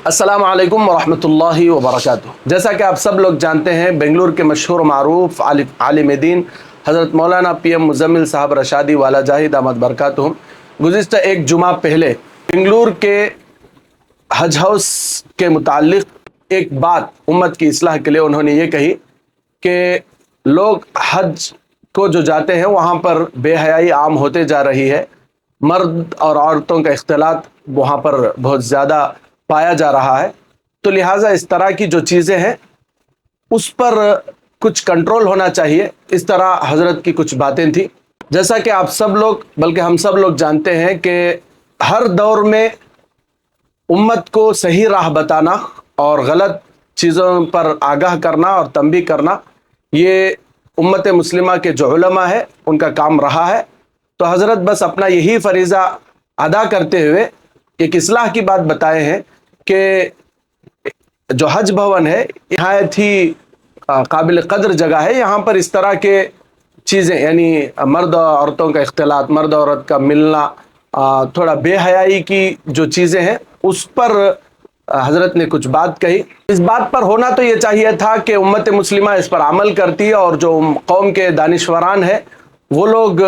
अस्सलाम वालेकुम वरहमतुल्लाहि वबरकातुह। जैसा कि आप सब लोग जानते हैं, बेंगलुरु के मशहूर मारूफ आलिम दीन हज़रत मौलाना PM मुज़म्मिल साहब रशादी वाला जाहिद अहमद बरकातुहू गुज़िश्ता एक जुमा पहले बेंगलुरु के हज हाउस के मुताल्लिक़ एक बात उम्मत की इस्लाह के लिए उन्होंने ये कही कि लोग हज को जो जाते हैं वहाँ पर बेहयाई आम होते जा रही है, मर्द और औरतों का इख्तिलात वहाँ पर बहुत ज़्यादा पाया जा रहा है, तो लिहाजा इस तरह की जो चीज़ें हैं उस पर कुछ कंट्रोल होना चाहिए। इस तरह हज़रत की कुछ बातें थी। जैसा कि आप सब लोग बल्कि हम सब लोग जानते हैं कि हर दौर में उम्मत को सही राह बताना और गलत चीज़ों पर आगाह करना और तंबीह करना, ये उम्मत मुस्लिमा के जो उलमा है उनका काम रहा है। तो हज़रत बस अपना यही फरीज़ा अदा करते हुए एक इस्लाह की बात बताए हैं कि जो हज भवन है यहाँ थी काबिल कद्र जगह है, यहाँ पर इस तरह के चीज़ें यानी मर्द औरतों का इख्तिलात, मर्द औरत का मिलना, थोड़ा बेहयाई की जो चीज़ें हैं उस पर हज़रत ने कुछ बात कही। इस बात पर होना तो ये चाहिए था कि उम्मत मुस्लिमा इस पर अमल करती और जो कौम के दानिशवरान है वो लोग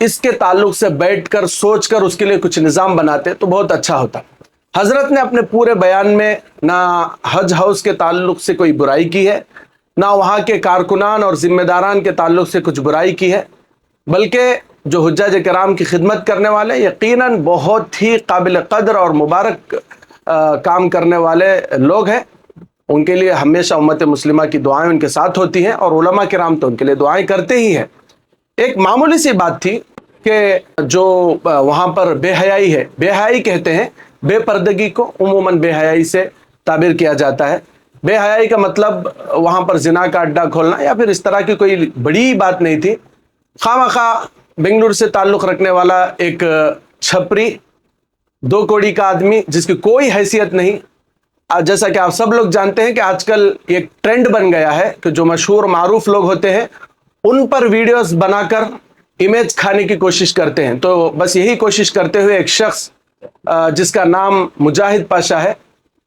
इसके ताल्लुक से बैठकर सोचकर उसके लिए कुछ निज़ाम बनाते तो बहुत अच्छा होता। हज़रत ने अपने पूरे बयान में ना हज हाउस के ताल्लुक से कोई बुराई की है, ना वहाँ के कारकुनान और ज़िम्मेदारान के ताल्लुक से कुछ बुराई की है, बल्कि जो हुज्जाज किराम की खिदमत करने वाले यकीनन बहुत ही काबिल कद्र और मुबारक काम करने वाले लोग हैं। उनके लिए हमेशा उम्मत मुस्लिमा की दुआएं उनके साथ होती हैं और उलमा किराम तो उनके लिए दुआएं करते ही हैं। एक मामूली सी बात थी कि जो वहाँ पर बेहयाई है, बेहयाई कहते हैं बेपर्दगी को, उमूमन बेहयाई से ताबीर किया जाता है। बेहयाई का मतलब वहाँ पर जिना का अड्डा खोलना या फिर इस तरह की कोई बड़ी बात नहीं थी। खामखा बेंगलुरु से ताल्लुक़ रखने वाला एक छपरी, 2 कौड़ी का आदमी जिसकी कोई हैसियत नहीं, जैसा कि आप सब लोग जानते हैं कि आजकल एक ट्रेंड बन गया है कि जो मशहूर मारूफ लोग होते हैं उन पर वीडियोस बनाकर इमेज खाने की कोशिश करते हैं। तो बस यही कोशिश करते हुए एक शख्स जिसका नाम मुजाहिद पाशा है,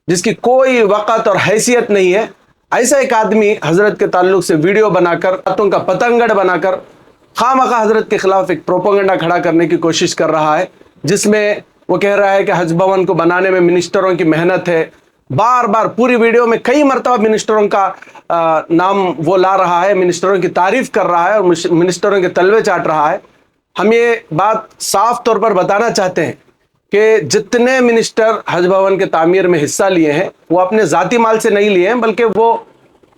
जिसकी कोई वक़्त और हैसियत नहीं है, ऐसा एक आदमी हज़रत के ताल्लुक से वीडियो बनाकर, बातों का पतंगड़ बनाकर खामखा हज़रत के खिलाफ एक प्रोपेगेंडा खड़ा करने की कोशिश कर रहा है, जिसमें वो कह रहा है कि हज भवन को बनाने में मिनिस्टरों की मेहनत है। बार बार पूरी वीडियो में कई मरतबा मिनिस्टरों का नाम वो ला रहा है, मिनिस्टरों की तारीफ कर रहा है और मिनिस्टरों के तलवे चाट रहा है। हम ये बात साफ तौर पर बताना चाहते हैं कि जितने मिनिस्टर हज भवन के तामीर में हिस्सा लिए हैं वो अपने ज़ाती माल से नहीं लिए हैं, बल्कि वो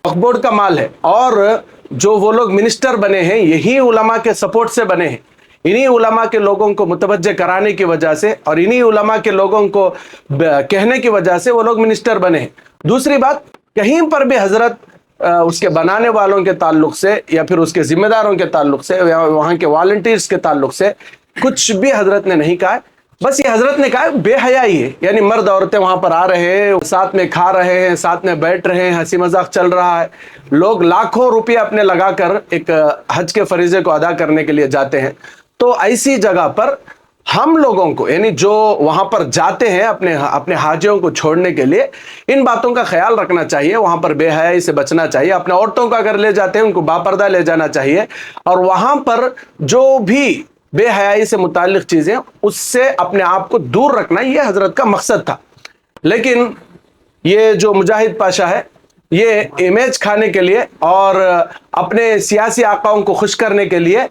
वक्फ बोर्ड का माल है। और जो वो लोग मिनिस्टर बने हैं यही उलमा के सपोर्ट से बने हैं। इन्हीं उलमा के लोगों को मुतवज्जे कराने की वजह से और इन्हीं उलमा के लोगों को कहने की वजह से वो लोग मिनिस्टर बने हैं। दूसरी बात, कहीं पर भी हज़रत उसके बनाने वालों के ताल्लुक से या फिर उसके ज़िम्मेदारों के ताल्लुक से या वहाँ के वॉलंटियर्स के ताल्लुक से कुछ भी हज़रत ने नहीं कहा। बस ये हज़रत ने कहा बेहयाई है, यानी मर्द औरतें वहाँ पर आ रहे हैं, साथ में खा रहे हैं, साथ में बैठ रहे हैं, हंसी मजाक चल रहा है, लोग लाखों रुपये अपने लगाकर एक हज के फरीज़े को अदा करने के लिए जाते हैं। तो ऐसी जगह पर हम लोगों को यानी जो वहाँ पर जाते हैं अपने हाजियों को छोड़ने के लिए इन बातों का ख्याल रखना चाहिए। वहाँ पर बेहयाई से बचना चाहिए। अपने औरतों को अगर ले जाते हैं उनको बापर्दा ले जाना चाहिए और वहाँ पर जो भी बेहयाई से मुताल्लिक चीज़ें उससे अपने आप को दूर रखना, ये हज़रत का मकसद था। लेकिन ये जो मुजाहिद पाशा है ये इमेज खाने के लिए और अपने सियासी आकाओं को खुश करने के लिए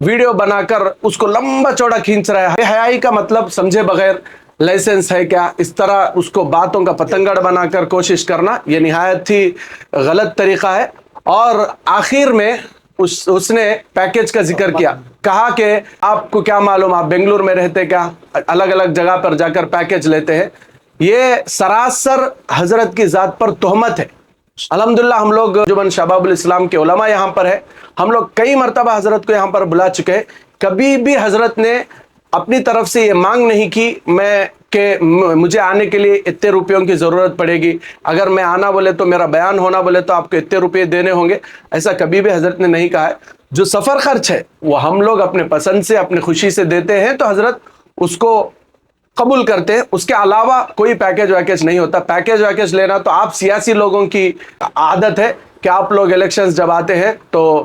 वीडियो बनाकर उसको लंबा चौड़ा खींच रहा है। हयाई का मतलब समझे बगैर लाइसेंस है क्या, इस तरह उसको बातों का पतंगड़ बनाकर कोशिश करना, ये निहायत ही गलत तरीका है। और आखिर में उसने पैकेज का जिक्र किया, कहा कि आपको क्या मालूम, आप बेंगलुरु में रहते क्या, अलग अलग जगह पर जाकर पैकेज लेते हैं। ये सरासर हज़रत की ज़ात पर तोहमत है। अल्हम्दुलिल्लाह हम लोग जुबन शबाबुल इस्लाम के उलमा यहाँ पर है, हम लोग कई मरतबा हज़रत को यहाँ पर बुला चुके हैं। कभी भी हज़रत ने अपनी तरफ से ये मांग नहीं की कि मुझे आने के लिए इतने रुपयों की ज़रूरत पड़ेगी, अगर मैं आना बोले तो मेरा बयान होना बोले तो आपको इतने रुपये देने होंगे, ऐसा कभी भी हज़रत ने नहीं कहा है। जो सफ़र खर्च है वो हम लोग अपने पसंद से अपनी खुशी से देते हैं तो हज़रत उसको قبول کرتے ہیں، اس کے علاوہ کوئی پیکیج ویکیج نہیں ہوتا۔ پیکیج ویکیج لینا تو آپ سیاسی لوگوں کی عادت ہے کہ آپ لوگ الیکشنز جب آتے ہیں تو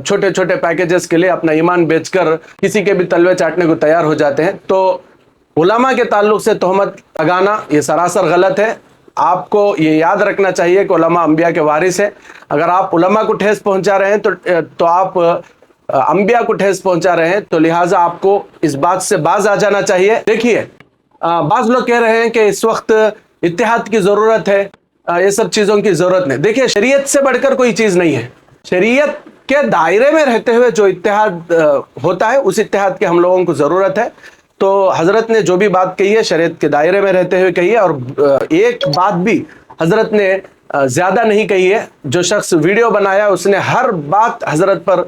چھوٹے چھوٹے پیکیجز کے لیے اپنا ایمان بیچ کر کسی کے بھی تلوے چاٹنے کو تیار ہو جاتے ہیں۔ تو علماء کے تعلق سے تہمت لگانا یہ سراسر غلط ہے۔ آپ کو یہ یاد رکھنا چاہیے کہ علماء انبیاء کے وارث ہیں۔ اگر آپ علماء کو ٹھیس پہنچا رہے ہیں تو آپ انبیاء کو ٹھیس پہنچا رہے ہیں، تو لہٰذا آپ کو اس بات سے باز آ جانا چاہیے۔ دیکھیے، بعض لوگ کہہ رہے ہیں کہ اس وقت اتحاد کی ضرورت ہے، یہ سب چیزوں کی ضرورت نہیں۔ دیکھیے، شریعت سے بڑھ کر کوئی چیز نہیں ہے۔ شریعت کے دائرے میں رہتے ہوئے جو اتحاد ہوتا ہے، اس اتحاد کی ہم لوگوں کو ضرورت ہے۔ تو حضرت نے جو بھی بات کہی ہے شریعت کے دائرے میں رہتے ہوئے کہی ہے، اور ایک بات بھی حضرت نے زیادہ نہیں کہی ہے۔ جو شخص ویڈیو بنایا اس نے ہر بات حضرت پر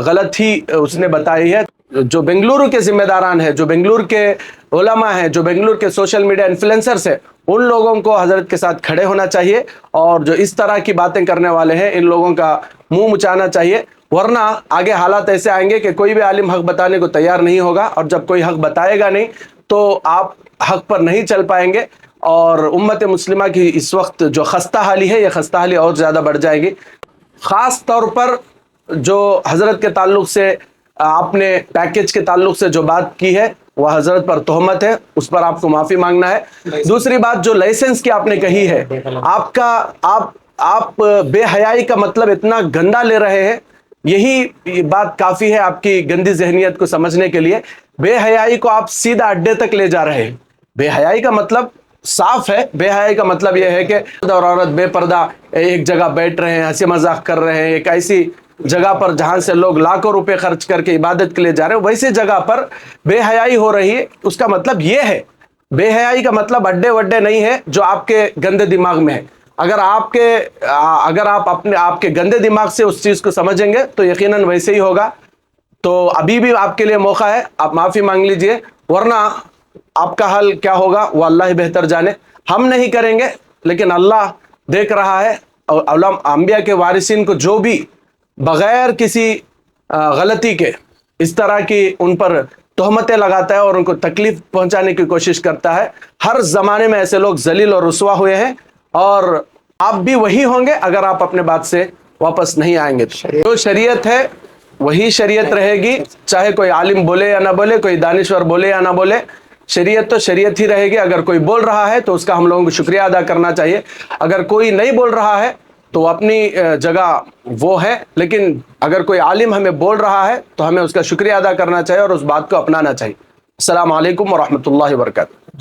غلط ہی اس نے بتائی ہے۔ جو بنگلورو کے ذمہ داران ہیں، جو بنگلور کے علماء ہیں، جو بنگلور کے سوشل میڈیا انفلوئنسرز ہیں، ان لوگوں کو حضرت کے ساتھ کھڑے ہونا چاہیے، اور جو اس طرح کی باتیں کرنے والے ہیں ان لوگوں کا منہ مچانا چاہیے، ورنہ آگے حالات ایسے آئیں گے کہ کوئی بھی عالم حق بتانے کو تیار نہیں ہوگا، اور جب کوئی حق بتائے گا نہیں تو آپ حق پر نہیں چل پائیں گے، اور امت مسلمہ کی اس وقت جو خستہ حالی ہے، یہ خستہ حالی اور زیادہ بڑھ جائے گی۔ خاص طور پر جو حضرت کے تعلق سے آپ نے پیکیج کے تعلق سے جو بات کی ہے وہ حضرت پر تہمت ہے، اس پر آپ کو معافی مانگنا ہے۔ دوسری بات، جو لائسنس کی آپ نے کہی ہے، آپ بے حیائی کا مطلب اتنا گندا لے رہے ہیں، یہی بات کافی ہے آپ کی گندی ذہنیت کو سمجھنے کے لیے۔ بے حیائی کو آپ سیدھا اڈے تک لے جا رہے ہیں۔ بے حیائی کا مطلب صاف ہے۔ بے حیائی کا مطلب یہ ہے کہ مرد اور عورت بے پردہ ایک جگہ بیٹھ رہے ہیں، ہنسی مذاق کر رہے ہیں، ایک ایسی جگہ پر جہاں سے لوگ لاکھوں روپے خرچ کر کے عبادت کے لیے جا رہے ہیں، ویسی جگہ پر بے حیائی ہو رہی ہے۔ اس کا مطلب یہ ہے، بے حیائی کا مطلب اڈے وڈے نہیں ہے جو آپ کے گندے دماغ میں ہے۔ اگر آپ آپ کے گندے دماغ سے اس چیز کو سمجھیں گے تو یقیناً ویسے ہی ہوگا۔ تو ابھی بھی آپ کے لیے موقع ہے، آپ معافی مانگ لیجئے، ورنہ آپ کا حل کیا ہوگا وہ اللہ ہی بہتر جانے۔ ہم نہیں کریں گے، لیکن اللہ دیکھ رہا ہے۔ اور انبیاء کے وارثین کو جو بھی بغیر کسی غلطی کے اس طرح کی ان پر تہمتیں لگاتا ہے اور ان کو تکلیف پہنچانے کی کوشش کرتا ہے، ہر زمانے میں ایسے لوگ ذلیل اور رسوا ہوئے ہیں، اور آپ بھی وہی ہوں گے اگر آپ اپنے بات سے واپس نہیں آئیں گے۔ جو شریعت ہے وہی شریعت رہے گی، چاہے کوئی عالم بولے یا نہ بولے، کوئی دانشور بولے یا نہ بولے، شریعت تو شریعت ہی رہے گی۔ اگر کوئی بول رہا ہے تو اس کا ہم لوگوں کو شکریہ ادا کرنا چاہیے، اگر کوئی نہیں بول رہا ہے تو اپنی جگہ وہ ہے، لیکن اگر کوئی عالم ہمیں بول رہا ہے تو ہمیں اس کا شکریہ ادا کرنا چاہیے اور اس بات کو اپنانا چاہیے۔ السلام علیکم ورحمۃ اللہ وبرکاتہ۔